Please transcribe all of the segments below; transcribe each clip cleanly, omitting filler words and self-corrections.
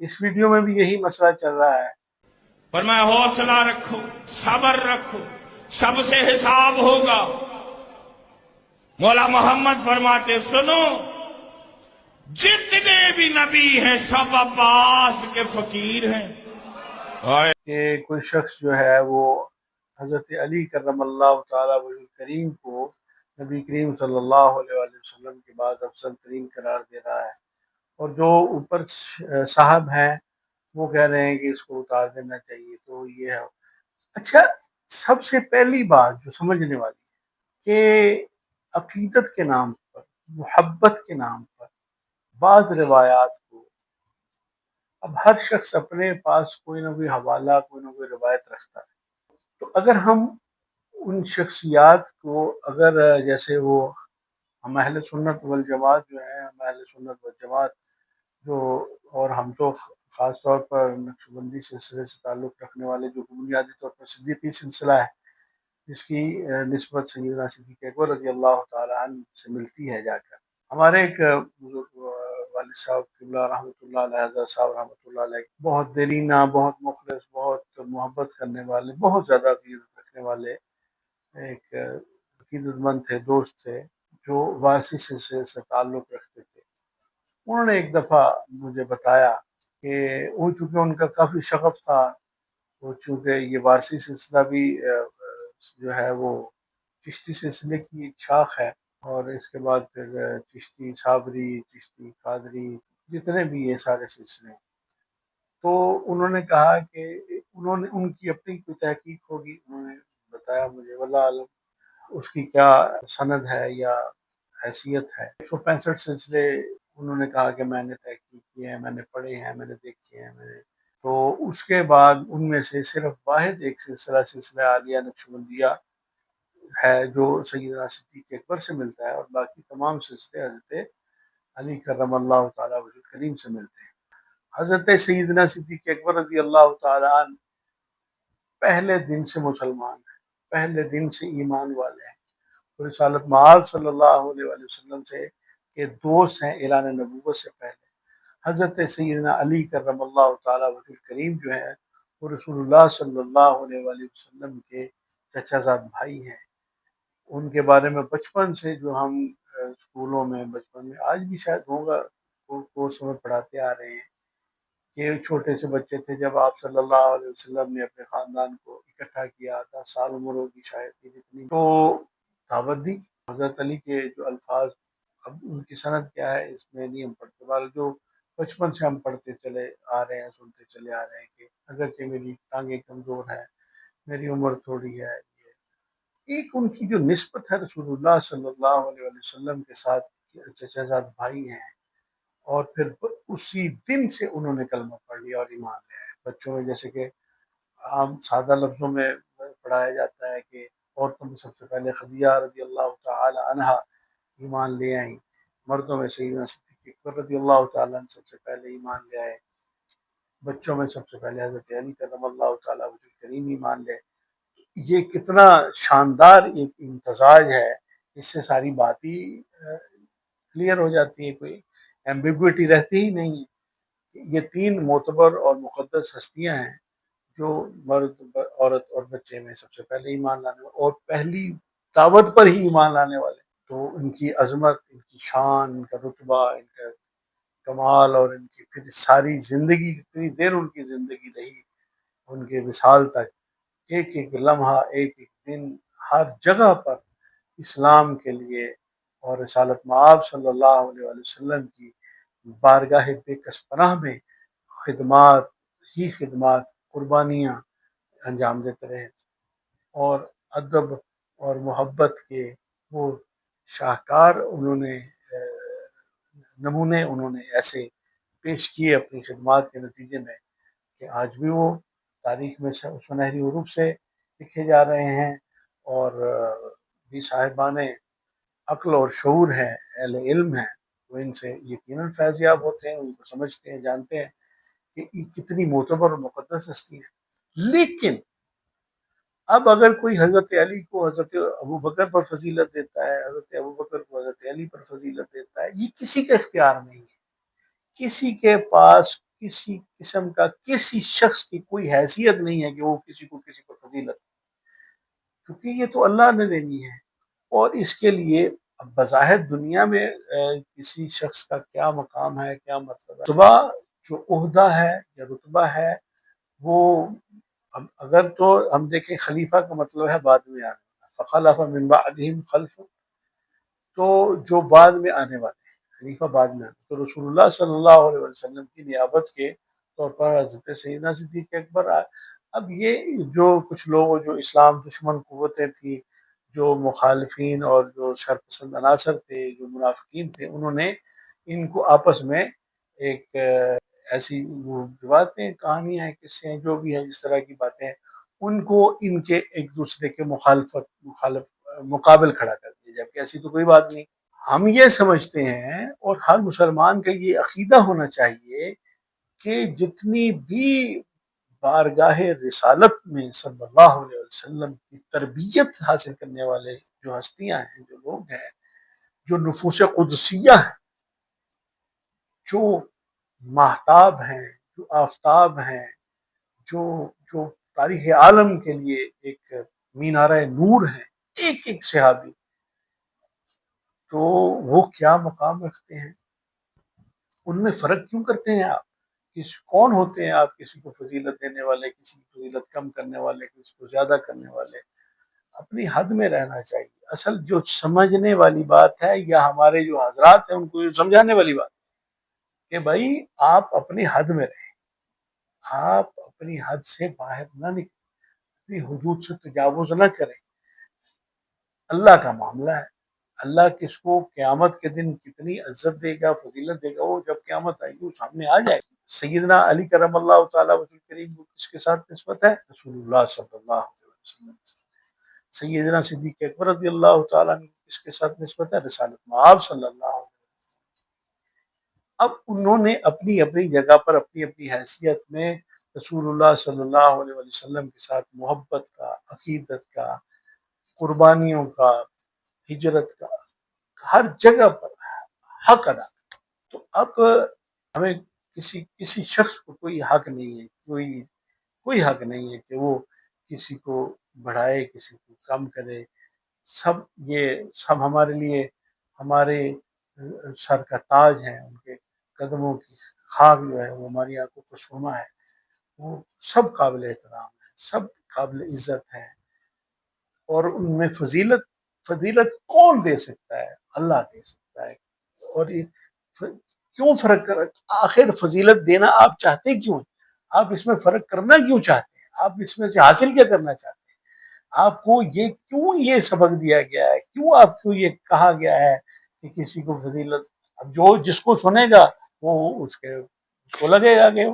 اس video میں بھی یہی مسئلہ چل رہا ہے۔ فرمایا حوصلہ رکھو، صبر رکھو، سب سے حساب ہوگا۔ مولا محمد فرماتے سنو، جتنے بھی نبی ہیں سب عباس کے فقیر ہیں۔ کہ کوئی شخص جو ہے وہ حضرت علی کرم اللہ تعالیٰ وجہ کریم کو نبی کریم صلی اللہ علیہ وآلہ وسلم کے بعد افضل ترین قرار دے رہا ہے، اور جو اوپر صاحب ہیں وہ کہہ رہے ہیں کہ اس کو اتار دینا چاہیے۔ تو یہ ہے۔ اچھا، سب سے پہلی بات جو سمجھنے والی ہے کہ عقیدت کے نام پر، محبت کے نام پر بعض روایات کو، اب ہر شخص اپنے پاس کوئی نہ کوئی حوالہ، کوئی نہ کوئی روایت رکھتا ہے، تو اگر ہم ان شخصیات کو، اگر جیسے وہ ہم اہل سنت والجماعت جو ہیں، ہم اہل سنت والجماعت جو، اور ہم تو خاص طور پر نقشبندی سلسلے سے تعلق رکھنے والے جو بنیادی طور پر صدیقی سلسلہ ہے، جس کی نسبت سیدنا صدیق اکبر رضی اللہ تعالیٰ عنہ سے ملتی ہے جا کر۔ ہمارے ایک بزرگ والد صاحب قبلہ رحمۃ اللہ علیہ، حضرت صاحب رحمۃ اللہ علیہ، بہت دیرینہ، بہت مخلص، بہت محبت کرنے والے، بہت زیادہ عقیدت رکھنے والے ایک عقیدت مند تھے، دوست تھے، جو وارثی سلسلے سے تعلق رکھتے تھے۔ انہوں نے ایک دفعہ مجھے بتایا کہ وہ چونکہ ان کا کافی شغف تھا، وہ چونکہ یہ وارثی سلسلہ بھی جو ہے وہ چشتی سلسلے کی ایک شاخ ہے، اور اس کے بعد پھر چشتی صابری، چشتی قادری، جتنے بھی یہ سارے سلسلے ہیں۔ تو انہوں نے کہا کہ انہوں نے، ان کی اپنی کوئی تحقیق ہوگی، انہوں نے بتایا مجھے، واللہ عالم اس کی کیا سند ہے یا حیثیت ہے۔ 165 سلسلے انہوں نے کہا کہ میں نے تحقیق کیے ہیں، میں نے پڑھے ہیں، میں نے دیکھے ہیں، میں نے، تو اس کے بعد ان میں سے صرف واحد ایک سلسلہ، سلسلہ عالیہ نقشبندیہ ہے جو سیدنا صدیق اکبر سے ملتا ہے، اور باقی تمام سلسلے حضرت علی کرم اللہ تعالیٰ وجہ کریم سے ملتے ہیں۔ حضرت سیدنا صدیق اکبر رضی اللہ تعالیٰ عنہ پہلے دن سے مسلمان ہیں، پہلے دن سے ایمان والے ہیں، اور رسالت مآب صلی اللہ علیہ وآلہ وسلم سے کے دوست ہیں اعلان نبوت سے پہلے۔ حضرت سیدنا علی کرم اللہ تعالیٰ وجہ کریم جو ہیں وہ رسول اللہ صلی اللہ علیہ وآلہ وسلم کے چچا زاد بھائی ہیں۔ ان کے بارے میں بچپن سے جو ہم اسکولوں میں، بچپن میں، آج بھی شاید ہوگا، کورسوں میں پڑھاتے آ رہے ہیں کہ چھوٹے سے بچے تھے جب آپ صلی اللہ علیہ وسلم نے اپنے خاندان کو اکٹھا کیا، 10 سال عمر ہوگی شاید جتنی، تو دعوت دی۔ حضرت علی کے جو الفاظ، اب ان کی سند کیا ہے اس میں نہیں ہم پڑھتے، بال جو بچپن سے ہم پڑھتے چلے آ رہے ہیں، سنتے چلے آ رہے ہیں کہ اگرچہ میری ٹانگیں کمزور ہیں، میری عمر تھوڑی ہے، ایک ان کی جو نسبت ہے رسول اللہ صلی اللہ علیہ وسلم کے ساتھ، چچا زاد بھائی ہیں، اور پھر اسی دن سے انہوں نے کلمہ پڑھ لیا اور ایمان لے آئے۔ بچوں میں جیسے کہ عام سادہ لفظوں میں پڑھایا جاتا ہے کہ عورتوں میں سب سے پہلے خدیجہ رضی اللہ تعالی عنہا ایمان لے آئیں، مردوں میں سیدنا صدیق اکبر رضی اللہ تعالیٰ عنہ سب سے پہلے ایمان لے آئے، بچوں میں سب سے پہلے حضرت علی کرم اللہ تعالیٰ وجہ کریم ایمان لے۔ یہ کتنا شاندار ایک امتزاج ہے، اس سے ساری بات ہی کلیئر ہو جاتی ہے، کوئی ایمبیگوٹی رہتی ہی نہیں ہے۔ یہ 3 معتبر اور مقدس ہستیاں ہیں جو مرد، عورت اور بچے میں سب سے پہلے ایمان لانے والے، اور پہلی دعوت پر ہی ایمان لانے والے، تو ان کی عظمت، ان کی شان، ان کا رتبہ، ان کا کمال، اور ان کی پھر ساری زندگی، کتنی دیر ان کی زندگی رہی ان کے وصال تک، ایک ایک لمحہ، ایک ایک دن، ہر جگہ پر اسلام کے لیے اور رسالت مآب صلی اللہ علیہ وسلم کی بارگاہ بے کس پناہ میں خدمات ہی خدمات، قربانیاں انجام دیتے رہے، اور ادب اور محبت کے وہ شاہکار انہوں نے نمونے انہوں نے ایسے پیش کیے اپنی خدمات کے نتیجے میں کہ آج بھی وہ تاریخ میں سنہری حروف سے لکھے جا رہے ہیں، اور بھی صاحبان عقل اور شعور ہیں، اہل علم ہیں، وہ ان سے یقیناً فیض یاب ہوتے ہیں، ان کو سمجھتے ہیں، جانتے ہیں کہ یہ کتنی معتبر اور مقدس ہستی ہے۔ لیکن اب اگر کوئی حضرت علی کو حضرت ابوبکر پر فضیلت دیتا ہے، حضرت ابوبکر کو حضرت علی پر فضیلت دیتا ہے، یہ کسی کا اختیار نہیں ہے، کسی کے پاس کسی قسم کا کسی شخص کی کوئی حیثیت نہیں ہے کہ وہ کسی کو فضیلت، کیونکہ یہ تو اللہ نے دینی ہے۔ اور اس کے لیے اب بظاہر دنیا میں کسی شخص کا کیا مقام ہے، کیا مرتبہ ہے، رتبہ جو عہدہ ہے یا رتبہ ہے وہ اگر تو ہم دیکھیں خلیفہ کا مطلب ہے بعد میں آنے والا، فخلف من بعدہم خلف، تو جو بعد میں آنے والے ہیں، خلیفہ بعد میں آنے، تو رسول اللہ صلی اللہ علیہ وسلم کی نیابت کے طور پر حضرت سیدنا صدیق اکبر آئے۔ اب یہ جو کچھ لوگ جو اسلام دشمن قوتیں تھیں، جو مخالفین اور جو شرپسند عناصر تھے، جو منافقین تھے، انہوں نے ان کو آپس میں ایک ایسی وہ باتیں، کہانیاں ہیں، قصے ہیں، جو بھی ہیں اس طرح کی باتیں ہیں، ان کو ان کے ایک دوسرے کے مقابل کھڑا کر دیا، جبکہ ایسی تو کوئی بات نہیں۔ ہم یہ سمجھتے ہیں اور ہر مسلمان کا یہ عقیدہ ہونا چاہیے کہ جتنی بھی بارگاہ رسالت میں صلی اللہ علیہ وسلم کی تربیت حاصل کرنے والے جو ہستیاں ہیں، جو لوگ ہیں، جو نفوس قدسیہ ہیں، جو ماہتاب ہیں، جو آفتاب ہیں، جو تاریخ عالم کے لیے ایک مینارہ نور ہیں، ایک ایک صحابی، تو وہ کیا مقام رکھتے ہیں؟ ان میں فرق کیوں کرتے ہیں آپ؟ کون ہوتے ہیں آپ کسی کو فضیلت دینے والے، کسی کی فضیلت کم کرنے والے، کسی کو زیادہ کرنے والے؟ اپنی حد میں رہنا چاہیے۔ اصل جو سمجھنے والی بات ہے، یا ہمارے جو حضرات ہیں ان کو سمجھانے والی بات کہ بھائی آپ اپنی حد میں رہیں، آپ اپنی حد سے باہر نہ نکلیں، اپنی حدود سے تجاوز نہ کریں۔ اللہ کا معاملہ ہے، اللہ کس کو قیامت کے دن کتنی عزت دے گا، فضیلت دے گا، وہ جب قیامت آئے گی وہ سامنے آ جائے گا۔ سیدنا علی کرم اللہ تعالیٰ وجہ کریم کو کس کے ساتھ نسبت ہے؟ رسول اللہ صلی اللہ علیہ وسلم۔ سیدنا صدیق اکبر رضی اللہ تعالیٰ نے کس کے ساتھ نسبت ہے؟ رسالت مآب صلی اللہ علیہ وسلم۔ اب انہوں نے اپنی اپنی جگہ پر اپنی اپنی حیثیت میں رسول اللہ صلی اللہ علیہ وسلم کے ساتھ محبت کا، عقیدت کا، قربانیوں کا، ہجرت کا، ہر جگہ پر حق ادا کرتا۔ تو اب ہمیں کسی شخص کو کوئی حق نہیں ہے، کوئی حق نہیں ہے کہ وہ کسی کو بڑھائے، کسی کو کم کرے۔ یہ سب ہمارے لیے ہمارے سر کا تاج ہیں، ان کے قدموں کی خاک جو ہے وہ ہماری آنکھوں کو سونا ہے، وہ سب قابل احترام ہے، سب قابل عزت ہیں۔ اور ان میں فضیلت کون دے سکتا ہے؟ اللہ دے سکتا ہے۔ اور یہ کیوں فرق کر، آخر فضیلت دینا آپ چاہتے کیوں ہیں؟ آپ اس میں فرق کرنا کیوں چاہتے ہیں؟ آپ اس میں سے حاصل کیا کرنا چاہتے ہیں؟ آپ کو یہ سبق دیا گیا ہے؟ کیوں آپ کو یہ کہا گیا ہے کہ کسی کو فضیلت؟ اب جس کو سنے گا وہ اس کو لگے گا کہ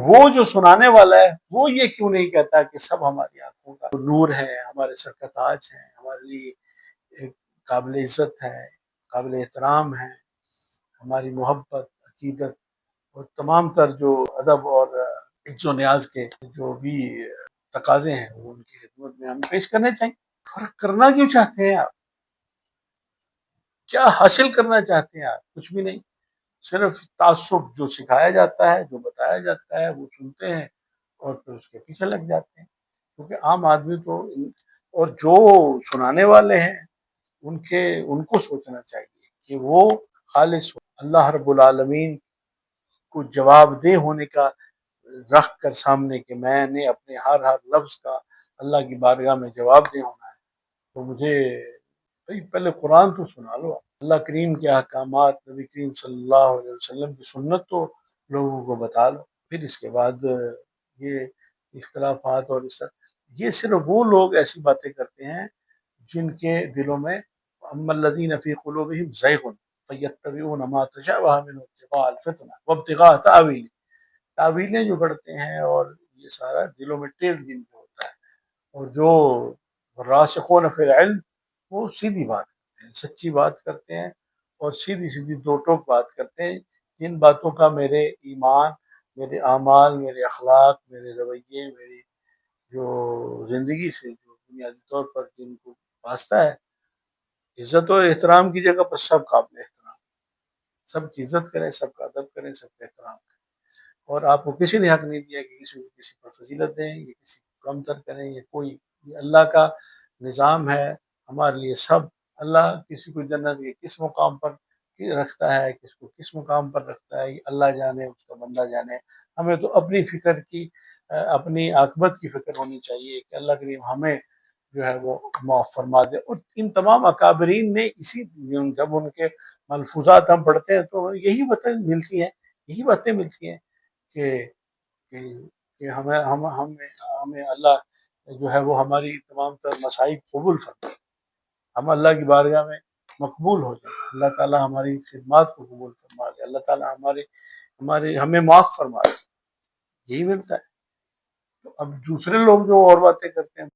وہ جو سنانے والا ہے وہ یہ کیوں نہیں کہتا کہ سب ہماری آنکھوں کا نور ہے، ہمارے سر کا تاج ہے، ہمارے لیے ایک قابل عزت ہے، قابل احترام ہے، ہماری محبت، عقیدت اور تمام تر جو ادب اور عز و نیاز کے جو بھی تقاضے ہیں وہ ان کی خدمت میں ہم پیش کرنے چاہیے۔ فرق کرنا کیوں چاہتے ہیں آپ؟ کیا حاصل کرنا چاہتے ہیں آپ؟ کچھ بھی نہیں، صرف تعصب جو سکھایا جاتا ہے، جو بتایا جاتا ہے وہ سنتے ہیں اور پھر اس کے پیچھے لگ جاتے ہیں، کیونکہ عام آدمی تو اور جو سنانے والے ہیں ان کو سوچنا چاہیے کہ وہ خالص اللہ رب العالمین کو جواب دہ ہونے کا رکھ کر سامنے کہ میں نے اپنے ہر لفظ کا اللہ کی بارگاہ میں جواب دہ ہونا ہے، تو مجھے پہلے قرآن تو سنا لو، اللہ کریم کے احکامات، نبی کریم صلی اللہ علیہ وسلم کی سنت تو لوگوں کو بتا لو، پھر اس کے بعد یہ اختلافات اور اس طرح یہ صرف وہ لوگ ایسی باتیں کرتے ہیں جن کے دلوں میں اما الذین فی قلوبہم زیغ فیتبعون ما تشابہ منہ ابتغاء الفتنہ وابتغاء تأویلہ، تعویلیں جو پڑھتے ہیں اور یہ سارا دلوں میں ٹیڑھ جن پہ ہوتا ہے، اور جو راسخون فی العلم وہ سیدھی بات کرتے ہیں، سچی بات کرتے ہیں اور سیدھی سیدھی دو ٹوک بات کرتے ہیں، جن باتوں کا میرے ایمان، میرے اعمال، میرے اخلاق، میرے رویے، میری جو زندگی سے جو بنیادی طور پر جن کو واسطہ ہے، عزت اور احترام کی جگہ پر سب قابل احترام، سب کی عزت کریں، سب کا ادب کریں، سب کا احترام کریں۔ اور آپ کو کسی نے حق نہیں دیا کہ کسی کو کسی پر فضیلت دیں یا کسی کو کم تر کریں یا کوئی. یہ اللہ کا نظام ہے ہمارے لیے سب. اللہ کسی کو جنت کے کس مقام پر رکھتا ہے، کس کو کس مقام پر رکھتا ہے، یہ اللہ جانے، اس کا بندہ جانے. ہمیں تو اپنی فکر کی، اپنی عاقبت کی فکر ہونی چاہیے کہ اللہ کریم ہمیں جو ہے وہ معاف فرما دے. اور ان تمام اکابرین نے جب ان کے ملفوظات ہم پڑھتے ہیں تو یہی باتیں ملتی ہیں کہ ہمیں اللہ جو ہے وہ ہماری تمام تر مصائب قبول فرمائے، ہم اللہ کی بارگاہ میں مقبول ہو جائیں، اللہ تعالیٰ ہماری خدمات کو قبول فرما لے، اللہ تعالیٰ ہمیں معاف فرما لے. یہی ملتا ہے. تو اب دوسرے لوگ جو اور باتیں کرتے ہیں